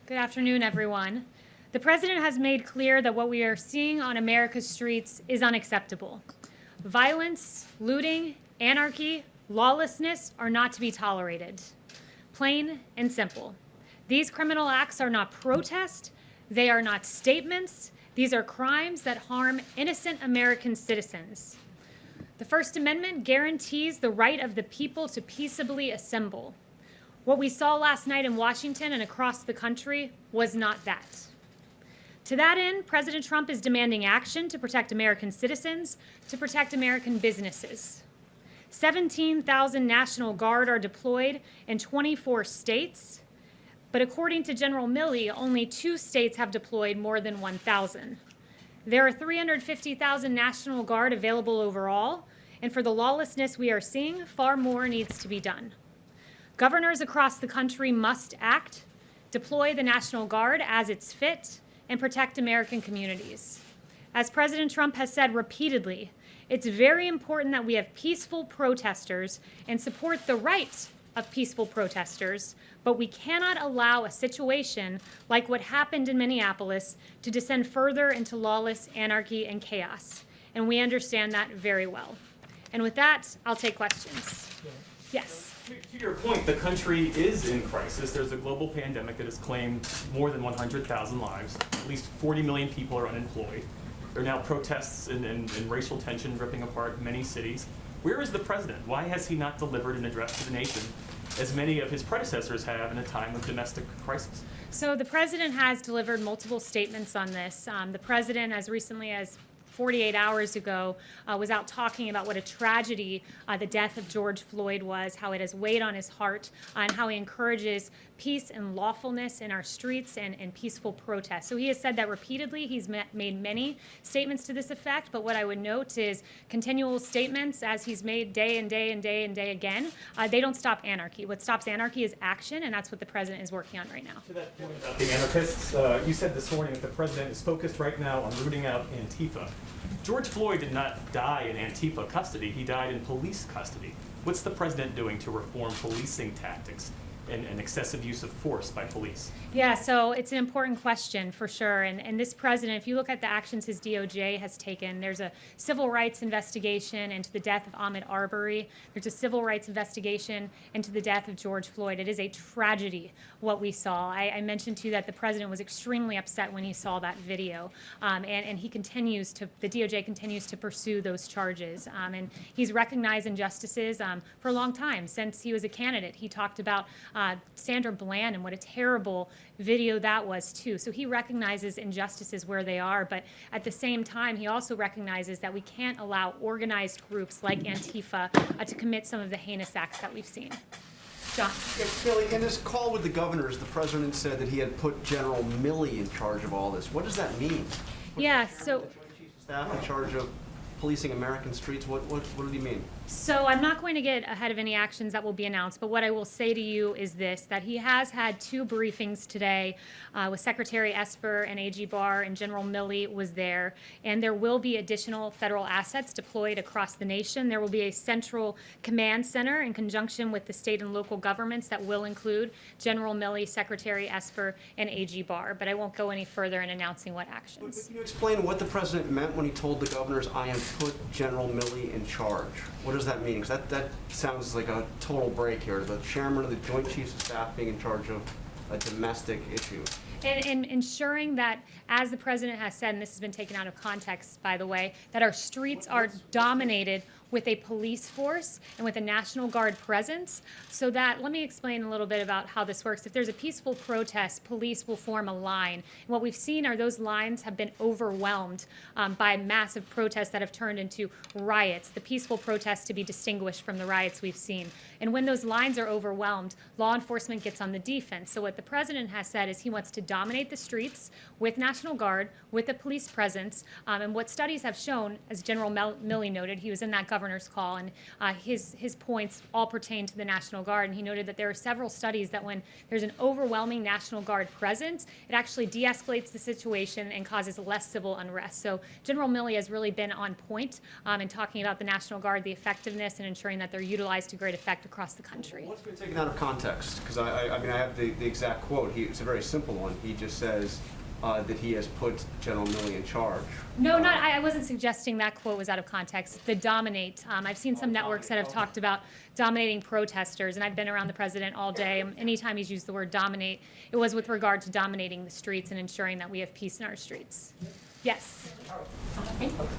Good afternoon, everyone. The president has made clear that what we are seeing on America's streets is unacceptable. Violence, looting, anarchy, lawlessness are not to be tolerated. Plain and simple. These criminal acts are not protest, they are not statements, these are crimes that harm innocent American citizens. The First Amendment guarantees the right of the people to peaceably assemble. What we saw last night in Washington and across the country was not that. To that end, President Trump is demanding action to protect American citizens, to protect American businesses. 17,000 National Guard are deployed in 24 states, but according to General Milley, only 2 states have deployed more than 1,000. There are 350,000 National Guard available overall, and for the lawlessness we are seeing, far more needs to be done. Governors across the country must act, deploy the National Guard as it's fit, and protect American communities. As President Trump has said repeatedly, it's very important that we have peaceful protesters and support the right of peaceful protesters, but we cannot allow a situation like what happened in Minneapolis to descend further into lawless anarchy and chaos. And we understand that very well. And with that, I'll take questions. Yes. To your point, the country is in crisis. There's a global pandemic that has claimed more than 100,000 lives. At least 40 million people are unemployed. There are now protests and racial tension ripping apart many cities. Where is the president? Why has he not delivered an address to the nation, as many of his predecessors have in a time of domestic crisis? So the president has delivered multiple statements on this. The president, as recently as 48 hours ago, was out talking about what a tragedy the death of George Floyd was, how it has weighed on his heart, and how he encourages peace and lawfulness in our streets and peaceful protests. So he has said that repeatedly. He's made many statements to this effect, but what I would note is continual statements, as he's made day and day and day and day again, they don't stop anarchy. What stops anarchy is action, and that's what the president is working on right now. To that point about the anarchists, you said this morning that the president is focused right now on rooting out Antifa. George Floyd did not die in Antifa custody. He died in police custody. What's the president doing to reform policing tactics and excessive use of force by police? Yeah, so it's an important question for sure. And this president, if you look at the actions his DOJ has taken, there's a civil rights investigation into the death of Ahmaud Arbery. There's a civil rights investigation into the death of George Floyd. It is a tragedy what we saw. I mentioned to you that the president was extremely upset when he saw that video. And he continues to, the DOJ continues to pursue those charges. And he's recognized injustices for a long time. Since he was a candidate, he talked about Sandra Bland and what a terrible video that was too. So he recognizes injustices where they are, but at the same time, he also recognizes that we can't allow organized groups like Antifa to commit some of the heinous acts that we've seen. John. Yeah, Billy, in his call with the governors, the president said that he had put General Milley in charge of all this. What does that mean? Yeah, so The Joint Chiefs of Staff in charge of policing American streets. What did he mean? So I'm not going to get ahead of any actions that will be announced, but what I will say to you is this, that he has had 2 briefings today with Secretary Esper and AG Barr, and General Milley was there, and there will be additional federal assets deployed across the nation. There will be a central command center in conjunction with the state and local governments that will include General Milley, Secretary Esper, and AG Barr, but I won't go any further in announcing what actions. Can you explain what the president meant when he told the governors, I have put General Milley in charge? What does that mean? Because that sounds like a total break here. The chairman of the Joint Chiefs of Staff being in charge of a domestic issue. And ensuring that, as the president has said, and this has been taken out of context, by the way, that our streets are dominated with a police force and with a National Guard presence, so that, let me explain a little bit about how this works. If there's a peaceful protest, police will form a line. And what we've seen are those lines have been overwhelmed by massive protests that have turned into riots, the peaceful protests to be distinguished from the riots we've seen. And when those lines are overwhelmed, law enforcement gets on the defense. So what the president has said is he wants to dominate the streets with National Guard, with a police presence, and what studies have shown, as General Milley noted, he was in that governor's call, and his points all pertain to the National Guard. And he noted that there are several studies that when there's an overwhelming National Guard presence, it actually de-escalates the situation and causes less civil unrest. So General Milley has really been on point in talking about the National Guard, the effectiveness, and ensuring that they're utilized to great effect across the country. What's been taken out of context? Because I mean, I have the exact quote. It's a very simple one. He just says that he has put General Milley in charge. No, I wasn't suggesting that quote was out of context. The dominate. I've seen some networks that have talked about dominating protesters, and I've been around the president all day. Anytime he's used the word dominate, it was with regard to dominating the streets and ensuring that we have peace in our streets. Yes.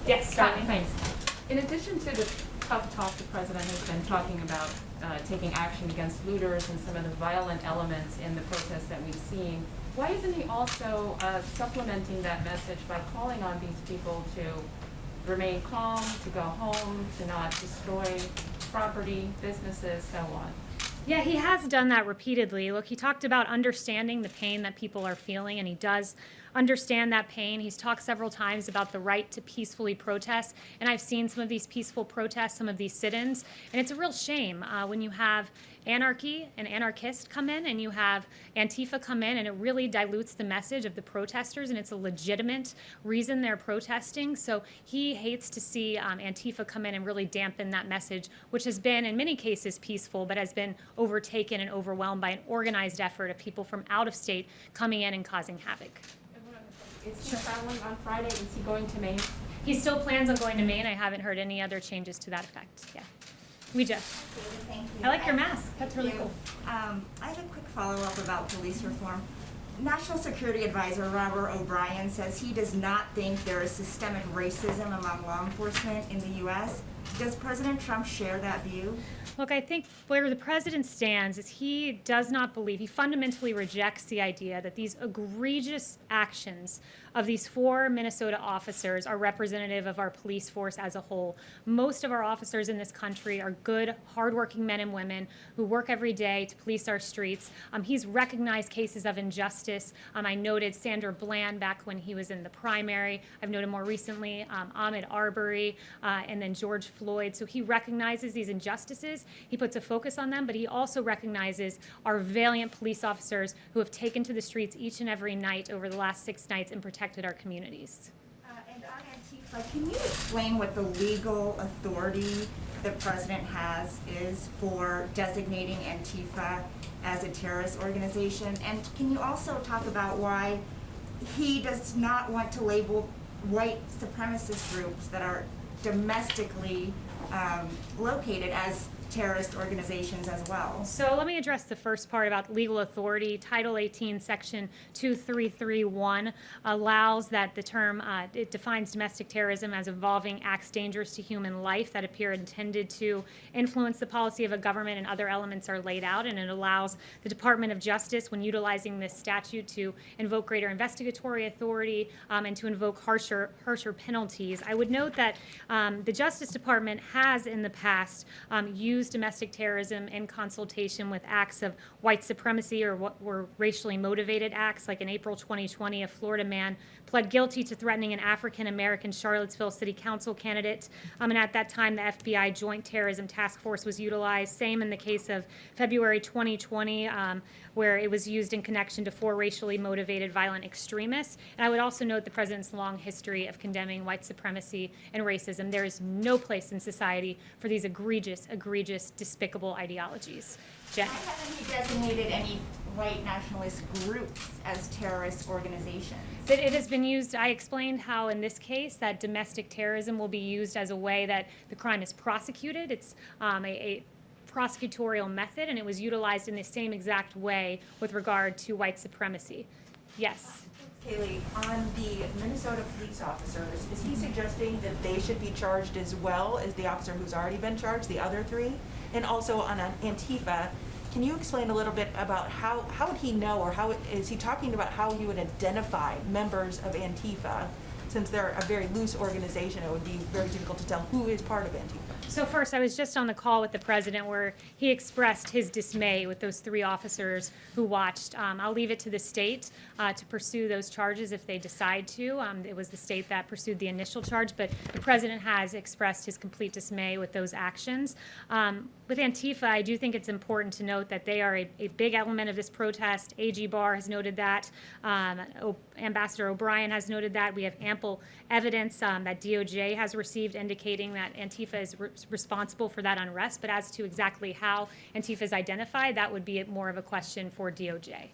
Yes, Starling. Thanks. In addition to the tough talk the president has been talking about taking action against looters and some of the violent elements in the protests that we've seen, why isn't he also supplementing that message by calling on these people to remain calm, to go home, to not destroy property, businesses, so on? Yeah, he has done that repeatedly. Look, he talked about understanding the pain that people are feeling, and he does understand that pain. He's talked several times about the right to peacefully protest, and I've seen some of these peaceful protests, some of these sit-ins, and it's a real shame when you have anarchy and anarchists come in and you have Antifa come in, and it really dilutes the message of the protesters, and it's a legitimate reason they're protesting. So he hates to see Antifa come in and really dampen that message, which has been in many cases peaceful, but has been overtaken and overwhelmed by an organized effort of people from out of state coming in and causing havoc. Is he traveling on Friday? Is he going to Maine? He still plans on going to Maine. I haven't heard any other changes to that effect. Yeah. We just. Thank you. I like your mask. That's really cool. I have a quick follow-up about police reform. National Security Advisor Robert O'Brien says he does not think there is systemic racism among law enforcement in the U.S. Does President Trump share that view? Look, I think where the president stands is he does not believe, he fundamentally rejects the idea that these egregious actions of these 4 Minnesota officers are representative of our police force as a whole. Most of our officers in this country are good, hardworking men and women who work every day to police our streets. He's recognized cases of injustice. I noted Sandra Bland back when he was in the primary. I've noted more recently Ahmaud Arbery and then George Floyd. So he recognizes these injustices. He puts a focus on them, but he also recognizes our valiant police officers who have taken to the streets each and every night over the last 6 nights and protected our communities. And on Antifa, can you explain what the legal authority the president is for designating Antifa as a terrorist organization? And can you also talk about why he does not want to label white supremacist groups that are domestically located as terrorist organizations as well? So let me address the first part about legal authority. Title 18, Section 2331 allows that the term, it defines domestic terrorism as involving acts dangerous to human life that appear intended to influence the policy of a government, and other elements are laid out, and it allows the Department of Justice, when utilizing this statute, to invoke greater investigatory authority and to invoke harsher penalties. I would note that the Justice Department has in the past used domestic terrorism in consultation with acts of white supremacy or what were racially motivated acts. Like in April 2020, a Florida man pled guilty to threatening an African-American Charlottesville City Council candidate. And at that time, the FBI Joint Terrorism Task Force was utilized. Same in the case of February 2020, where it was used in connection to 4 racially motivated violent extremists. And I would also note the president's long history of condemning white supremacy and racism. There is no place in society for these egregious, despicable ideologies. Jen. Why haven't he designated any white nationalist groups as terrorist organizations? It has been used. I explained how in this case that domestic terrorism will be used as a way that the crime is prosecuted. It's a prosecutorial method, and it was utilized in the same exact way with regard to white supremacy. Yes. Kaylee, on the Minnesota police officers, is he suggesting that they should be charged as well as the officer who's already been charged, the other 3? And also on Antifa, can you explain a little bit about how would he know, or is he talking about how he would identify members of Antifa since they're a very loose organization, it would be very difficult to tell who is part of Antifa. So first, I was just on the call with the president where he expressed his dismay with those 3 officers who watched. I'll leave it to the state to pursue those charges if they decide to. It was the state that pursued the initial charge, but the president has expressed his complete dismay with those actions. With Antifa, I do think it's important to note that they are a big element of this protest. AG Barr has noted that. Ambassador O'Brien has noted that. We have ample evidence that DOJ has received indicating that Antifa is responsible for that unrest. But as to exactly how Antifa is identified, that would be more of a question for DOJ.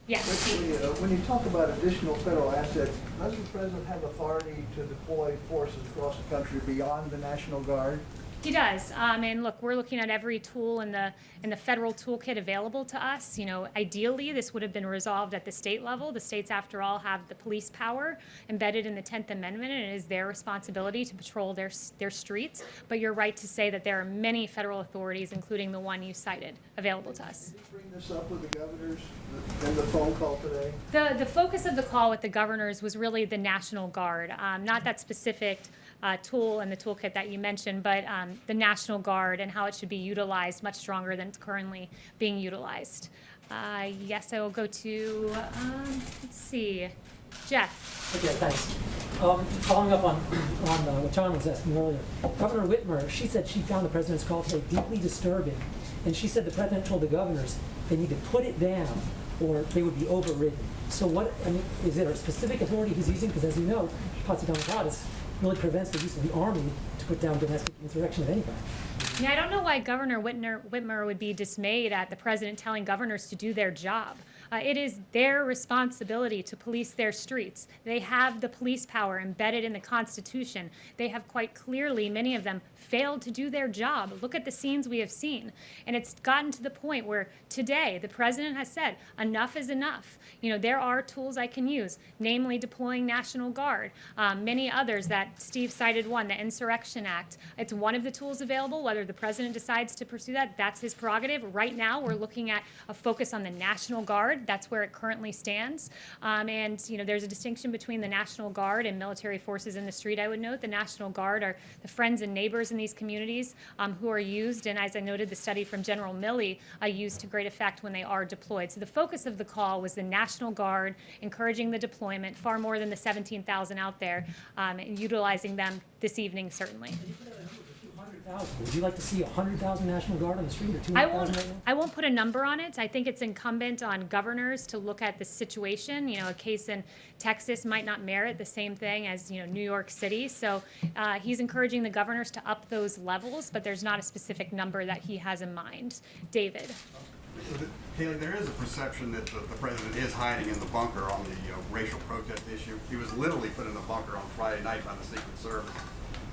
Yes. When you talk about additional federal assets, does the president have authority to deploy forces across the country beyond the National Guard? He does, and look, we're looking at every tool in the federal toolkit available to us. You know, ideally, this would have been resolved at the state level. The states, after all, have the police power embedded in the 10th Amendment, and it is their responsibility to patrol their streets. But you're right to say that there are many federal authorities, including the one you cited, available to us. Did you bring this up with the governors in the phone call today? The focus of the call with the governors was really the National Guard, not that specific tool in the toolkit that you mentioned, but the National Guard and how it should be utilized much stronger than it's currently being utilized. Yes, I will go to, let's see, Jeff. Okay, thanks. Following up on what John was asking earlier, Governor Whitmer, she said she found the president's call today deeply disturbing, and she said the president told the governors they need to put it down or they would be overridden. So what, I mean, is there a specific authority he's using? Because as you know, Posse Comitatus really prevents the use of the army to put down domestic insurrection of any kind. Yeah, I don't know why Governor Whitmer would be dismayed at the president telling governors to do their job. It is their responsibility to police their streets. They have the police power embedded in the Constitution. They have quite clearly, many of them, failed to do their job. Look at the scenes we have seen. And it's gotten to the point where today the president has said, enough is enough. You know, there are tools I can use, namely deploying National Guard, many others that Steve cited one, the Insurrection Act. It's one of the tools available. Whether the president decides to pursue that, that's his prerogative. Right now, we're looking at a focus on the National Guard. That's where it currently stands. And, you know, there's a distinction between the National Guard and military forces in the street. I would note the National Guard are the friends and neighbors in these communities who are used, and as I noted, the study from General Milley, used to great effect when they are deployed. So the focus of the call was the National Guard, encouraging the deployment, far more than the 17,000 out there, and utilizing them this evening, certainly. Would you like to see 100,000 National Guard on the street or 200,000 right now? I won't put a number on it. I think it's incumbent on governors to look at the situation. You know, a case in Texas might not merit the same thing as, you know, New York City. So he's encouraging the governors to up those levels, but there's not a specific number that he has in mind. David. Haley, there is a perception that the president is hiding in the bunker on the racial protest issue. He was literally put in the bunker on Friday night by the Secret Service.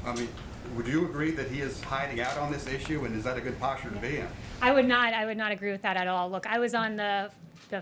I mean, would you agree that he is hiding out on this issue, and is that a good posture to be in? I would not agree with that at all. Look, I was on the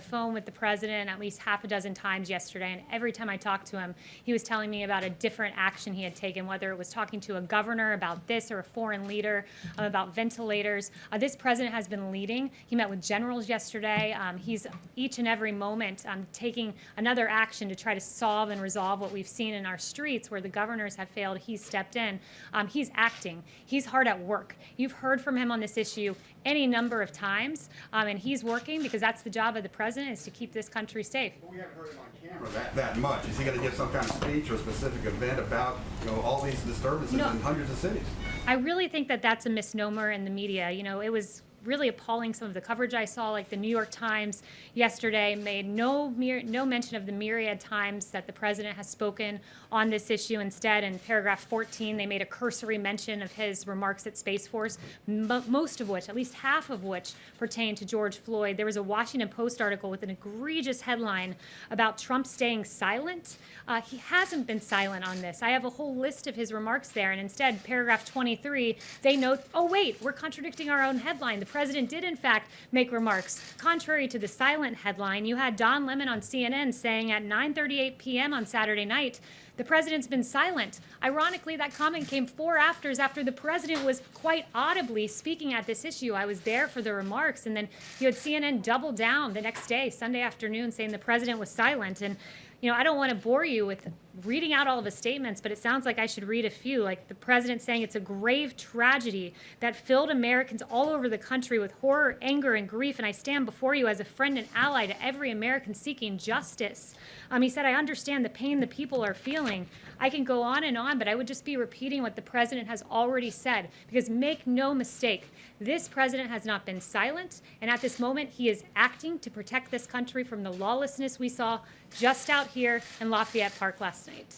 phone with the president at least half a dozen times yesterday, and every time I talked to him, he was telling me about a different action he had taken, whether it was talking to a governor about this or a foreign leader about ventilators. This president has been leading. He met with generals yesterday. He's each and every moment taking another action to try to solve and resolve what we've seen in our streets where the governors have failed. He's stepped in. He's acting. He's hard at work. You've heard from him on this issue any number of times, and he's working because that's the job of the president, is to keep this country safe. Well, we haven't heard him on camera that much. Is he going to give some kind of speech or a specific event about, you know, all these disturbances in hundreds of cities? I really think that that's a misnomer in the media. You know, it was really appalling, some of the coverage I saw, like the New York Times yesterday made no mention of the myriad times that the president has spoken on this issue. Instead, in paragraph 14, they made a cursory mention of his remarks at Space Force, most of which, at least half of which, pertain to George Floyd. There was a Washington Post article with an egregious headline about Trump staying silent. He hasn't been silent on this. I have a whole list of his remarks there, and instead, paragraph 23, they note, oh wait, we're contradicting our own headline. The president did, in fact, make remarks. Contrary to the silent headline, you had Don Lemon on CNN saying at 9:38 p.m. on Saturday night, the president's been silent. Ironically, that comment came 4 hours after the president was quite audibly speaking at this issue. I was there for the remarks, and then you had CNN double down the next day, Sunday afternoon, saying the president was silent. And I don't want to bore you with reading out all of his statements, but it sounds like I should read a few, like the president saying it's a grave tragedy that filled Americans all over the country with horror, anger, and grief, and I stand before you as a friend and ally to every American seeking justice. He said, I understand the pain the people are feeling. I can go on, but I would just be repeating what the president has already said, because make no mistake, this president has not been silent, and at this moment, he is acting to protect this country from the lawlessness we saw just out here in Lafayette Park last night.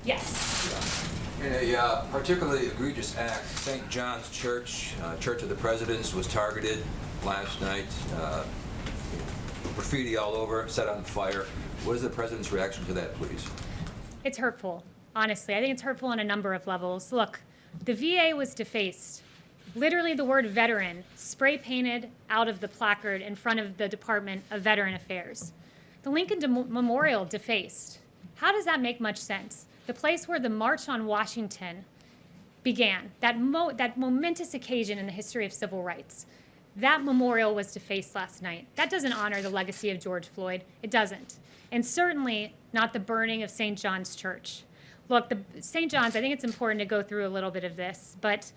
Yes. In a particularly egregious act, St. John's Church, Church of the Presidents, was targeted last night. Graffiti all over, set on fire. What is the president's reaction to that, please? It's hurtful, honestly. I think it's hurtful on a number of levels. Look, the VA was defaced. Literally the word veteran spray painted out of the placard in front of the Department of Veteran Affairs. The Lincoln Memorial defaced. How does that make much sense? The place where the March on Washington began, that momentous occasion in the history of civil rights, that memorial was defaced last night. That doesn't honor the legacy of George Floyd. It doesn't. And certainly not the burning of St. John's Church. Look, St. John's, I think it's important to go through a little bit of this, but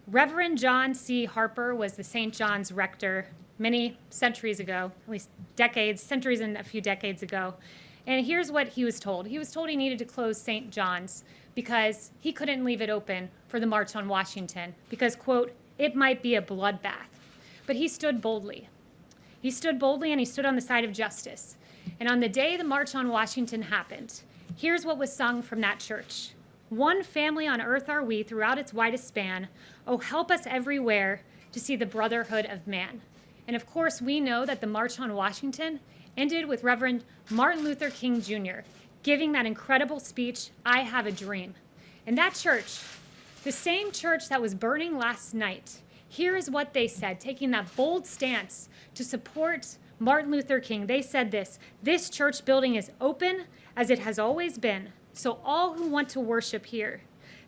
Reverend John C. Harper was the St. John's rector many centuries ago, at least centuries and a few decades ago. And here's what he was told. He was told he needed to close St. John's because he couldn't leave it open for the March on Washington because, quote, it might be a bloodbath. But he stood boldly. He stood boldly and he stood on the side of justice. And on the day the March on Washington happened, here's what was sung from that church. One family on earth are we throughout its widest span. Oh, help us everywhere to see the brotherhood of man. And of course, we know that the March on Washington ended with Reverend Martin Luther King Jr. giving that incredible speech, I Have a Dream. And that church, the same church that was burning last night, here is what they said, taking that bold stance to support Martin Luther King. They said this church building is open as it has always been, so all who want to worship here.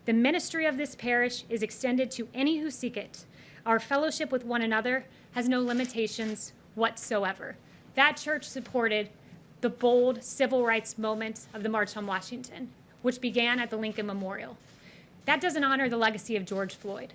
The ministry of this parish is extended to any who seek it. Our fellowship with one another has no limitations whatsoever. That church supported the bold civil rights moment of the March on Washington, which began at the Lincoln Memorial. That doesn't honor the legacy of George Floyd.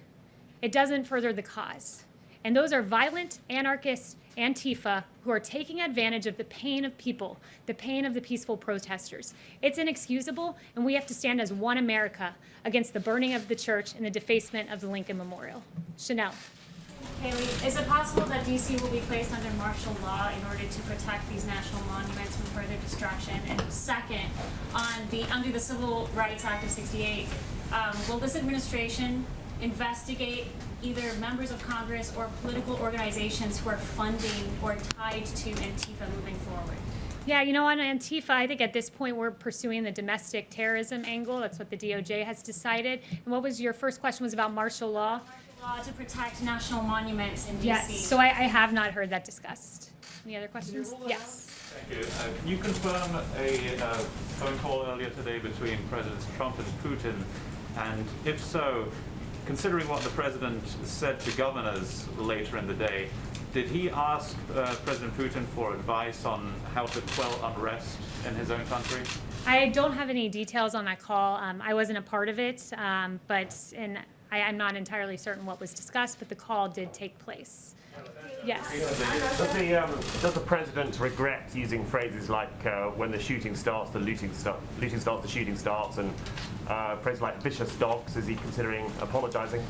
It doesn't further the cause. And those are violent anarchists, Antifa, who are taking advantage of the pain of people, the pain of the peaceful protesters. It's inexcusable, and we have to stand as one America against the burning of the church and the defacement of the Lincoln Memorial. Chanel. Haley, is it possible that DC will be placed under martial law in order to protect these national monuments from further destruction? And second, under the Civil Rights Act of '68, will this administration investigate either members of Congress or political organizations who are funding or tied to Antifa moving forward? Yeah, on Antifa, I think at this point we're pursuing the domestic terrorism angle. That's what the DOJ has decided. And what was your first question was about martial law? Law to protect national monuments in DC. Yes, so I have not heard that discussed. Any other questions? Yes. Thank you. Can you confirm a phone call earlier today between Presidents Trump and Putin? And if so, considering what the president said to governors later in the day, did he ask President Putin for advice on how to quell unrest in his own country? I don't have any details on that call. I wasn't a part of it, I'm not entirely certain what was discussed, but the call did take place. Yes. Does the president regret using phrases like when the shooting starts, the looting starts, the shooting starts, and phrases like vicious dogs? Is he considering apologizing?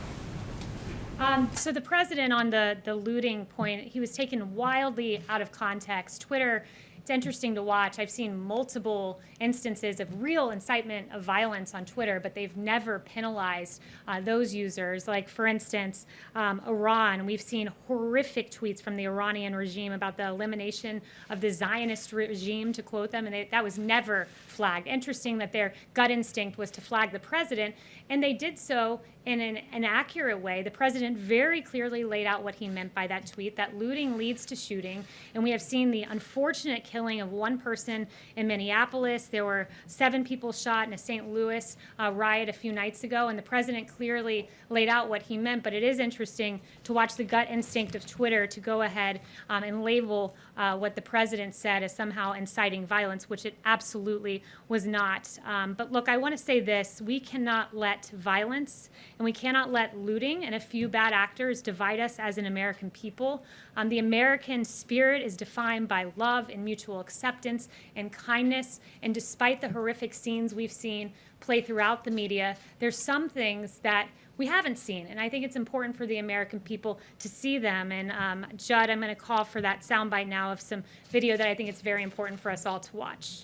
So the president on the looting point, he was taken wildly out of context. Twitter, it's interesting to watch. I've seen multiple instances of real incitement of violence on Twitter, but they've never penalized those users. Like, for instance, Iran. We've seen horrific tweets from the Iranian regime about the elimination of the Zionist regime, to quote them, and that was never flagged. Interesting that their gut instinct was to flag the president, and they did so in an accurate way. The president very clearly laid out what he meant by that tweet, that looting leads to shooting, and we have seen the unfortunate killing killing of one person in Minneapolis. There were 7 people shot in a St. Louis riot a few nights ago, and the president clearly laid out what he meant. But it is interesting to watch the gut instinct of Twitter to go ahead and label what the president said as somehow inciting violence, which it absolutely was not. But look, I want to say this. We cannot let violence and we cannot let looting and a few bad actors divide us as an American people. The American spirit is defined by love and mutual acceptance and kindness. And despite the horrific scenes we've seen play throughout the media, there's some things that we haven't seen. And I think it's important for the American people to see them. And Judd, I'm going to call for that soundbite now of some video that I think it's very important for us all to watch.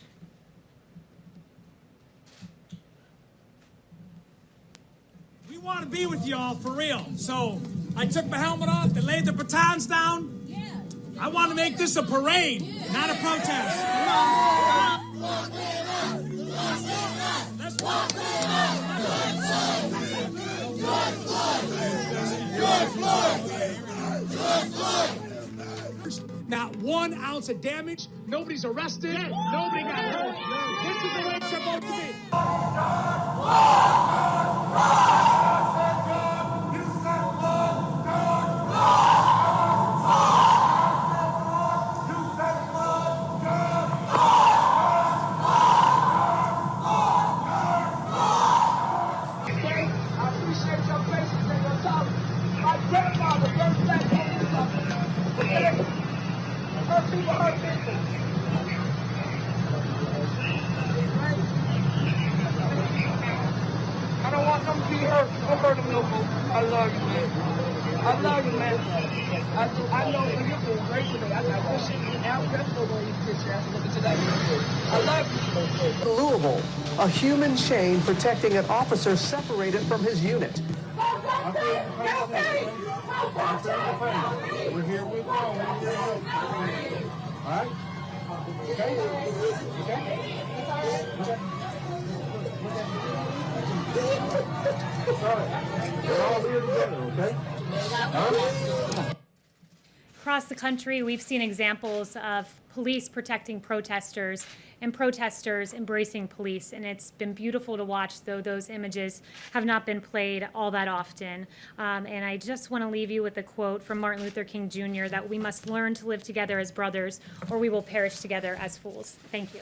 We want to be with y'all for real. So I took my helmet off and laid the batons down. Yeah. I want to make this a parade, not a protest. Come on. Let's walk. Not 1 ounce of damage. Nobody's arrested. Nobody got hurt. This is the way it's supposed to be. I don't want them to be hurt. Don't hurt them no more. I love you, man. I love you, man. I know you're doing great today. I got this shit in now. That's no way you get your ass looking today. I love you. Louisville, a human chain protecting an officer separated from his unit. We're here with you. All right? Okay? We're all here together, okay? Across the country, we've seen examples of police protecting protesters and protesters embracing police, and it's been beautiful to watch, though those images have not been played all that often. And I just want to leave you with a quote from Martin Luther King Jr. that we must learn to live together as brothers, or we will perish together as fools. Thank you.